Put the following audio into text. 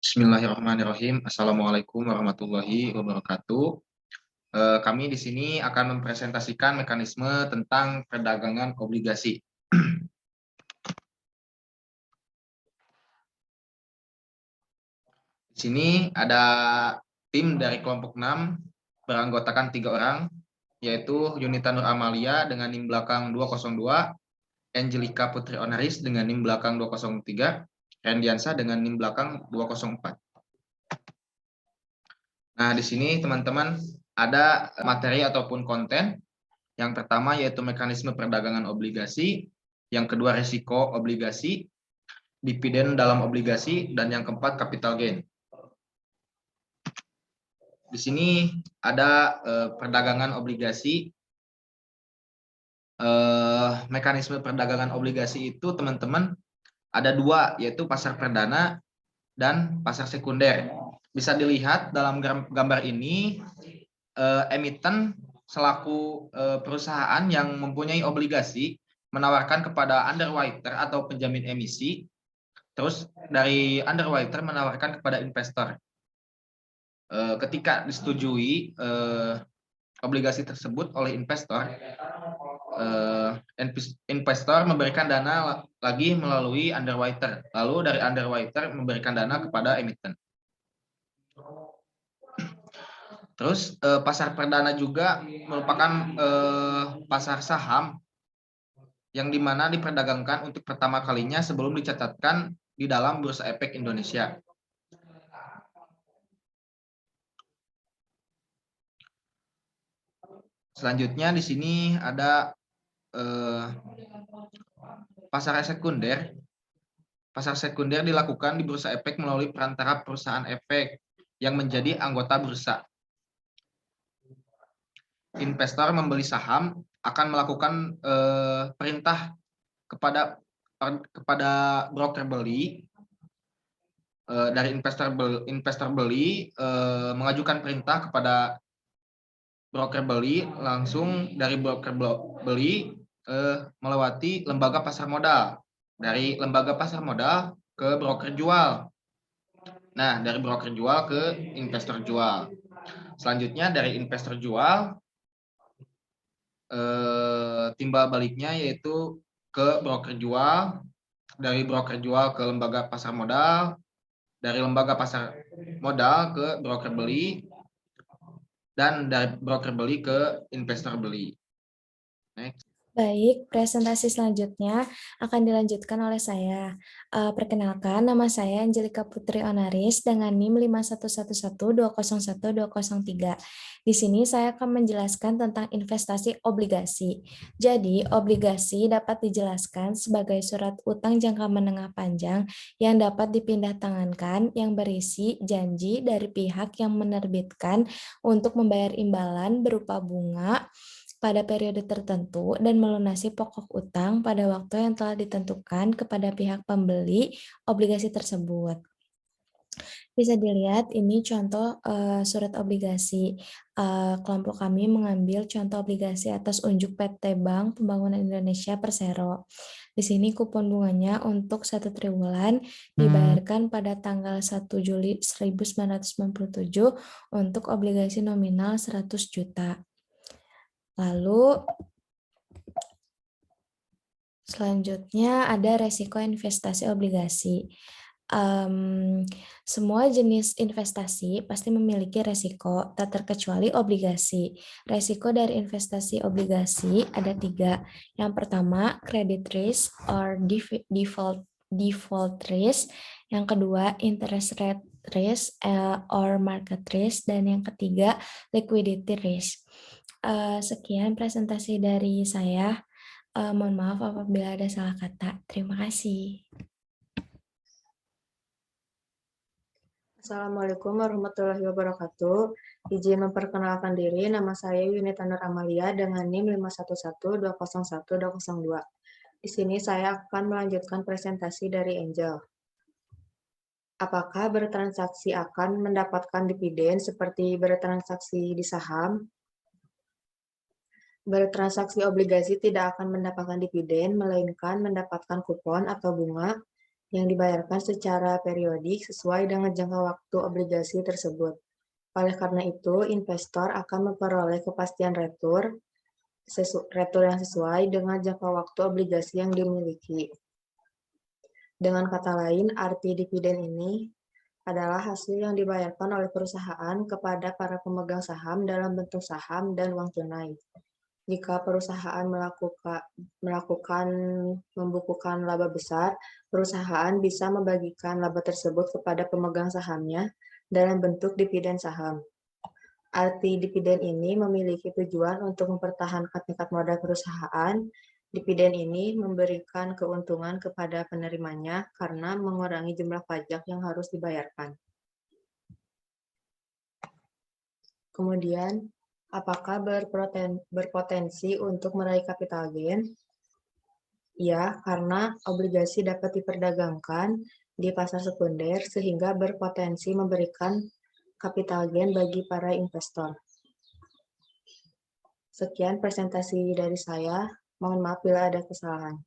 Bismillahirrahmanirrahim. Assalamualaikum warahmatullahi wabarakatuh. Kami di sini akan mempresentasikan mekanisme tentang perdagangan obligasi. Di sini ada tim dari kelompok 6 beranggotakan 3 orang, yaitu Yunita Nur Amalia dengan NIM belakang 202, Angelica Putri Onaris dengan NIM belakang 203, Rendiansa dengan NIM belakang 204. Nah, di sini teman-teman ada materi ataupun konten. Yang pertama yaitu mekanisme perdagangan obligasi, yang kedua risiko obligasi, dividen dalam obligasi, dan yang keempat capital gain. Di sini ada perdagangan obligasi. Mekanisme perdagangan obligasi itu teman-teman ada dua, yaitu pasar perdana dan pasar sekunder. Bisa dilihat dalam gambar ini, emiten selaku perusahaan yang mempunyai obligasi menawarkan kepada underwriter atau penjamin emisi, terus dari underwriter menawarkan kepada investor. Ketika disetujui obligasi tersebut oleh investor, investor memberikan dana lagi melalui underwriter, lalu dari underwriter memberikan dana kepada emiten. Terus pasar perdana juga merupakan pasar saham yang dimana diperdagangkan untuk pertama kalinya sebelum dicatatkan di dalam Bursa Efek Indonesia. Selanjutnya di sini ada pasar sekunder. Pasar sekunder dilakukan di Bursa Efek melalui perantara perusahaan efek yang menjadi anggota bursa. Investor membeli saham akan melakukan perintah kepada broker beli. Dari investor beli mengajukan perintah kepada broker beli, langsung dari broker beli melewati lembaga pasar modal, dari lembaga pasar modal ke broker jual. Nah, dari broker jual ke investor jual. Selanjutnya dari investor jual, timbal baliknya yaitu ke broker jual, dari broker jual ke lembaga pasar modal, dari lembaga pasar modal ke broker beli, dan dari broker beli ke investor beli. Next. Baik, presentasi selanjutnya akan dilanjutkan oleh saya. Perkenalkan, nama saya Angelica Putri Onaris dengan NIM 5111201203. Di sini saya akan menjelaskan tentang investasi obligasi. Jadi, obligasi dapat dijelaskan sebagai surat utang jangka menengah panjang yang dapat dipindah tangankan yang berisi janji dari pihak yang menerbitkan untuk membayar imbalan berupa bunga pada periode tertentu dan melunasi pokok utang pada waktu yang telah ditentukan kepada pihak pembeli obligasi tersebut. Bisa dilihat ini contoh surat obligasi. Kelompok kami mengambil contoh obligasi atas unjuk PT Bank Pembangunan Indonesia Persero. Di sini kupon bunganya untuk 1 triwulan dibayarkan pada tanggal 1 Juli 1997 untuk obligasi nominal 100 juta. Lalu selanjutnya ada resiko investasi obligasi. Semua jenis investasi pasti memiliki resiko, tak terkecuali obligasi. Resiko dari investasi obligasi ada 3. Yang pertama, credit risk or default risk. Yang kedua, interest rate risk or market risk. Dan yang ketiga, liquidity risk. Sekian presentasi dari saya. Mohon maaf apabila ada salah kata. Terima kasih. Assalamualaikum warahmatullahi wabarakatuh. Izin memperkenalkan diri, nama saya Yunita Nur Amalia dengan NIM 5111201202. Di sini saya akan melanjutkan presentasi dari Angel. Apakah bertransaksi akan mendapatkan dividen seperti bertransaksi di saham? Bertransaksi obligasi tidak akan mendapatkan dividen, melainkan mendapatkan kupon atau bunga yang dibayarkan secara periodik sesuai dengan jangka waktu obligasi tersebut. Oleh karena itu, investor akan memperoleh kepastian retur yang sesuai dengan jangka waktu obligasi yang dimiliki. Dengan kata lain, arti dividen ini adalah hasil yang dibayarkan oleh perusahaan kepada para pemegang saham dalam bentuk saham dan uang tunai. Jika perusahaan membukukan laba besar, perusahaan bisa membagikan laba tersebut kepada pemegang sahamnya dalam bentuk dividen saham. Arti dividen ini memiliki tujuan untuk mempertahankan tingkat modal perusahaan. Dividen ini memberikan keuntungan kepada penerimanya karena mengurangi jumlah pajak yang harus dibayarkan. Kemudian, apakah berpotensi untuk meraih capital gain? Ya, karena obligasi dapat diperdagangkan di pasar sekunder sehingga berpotensi memberikan capital gain bagi para investor. Sekian presentasi dari saya. Mohon maaf bila ada kesalahan.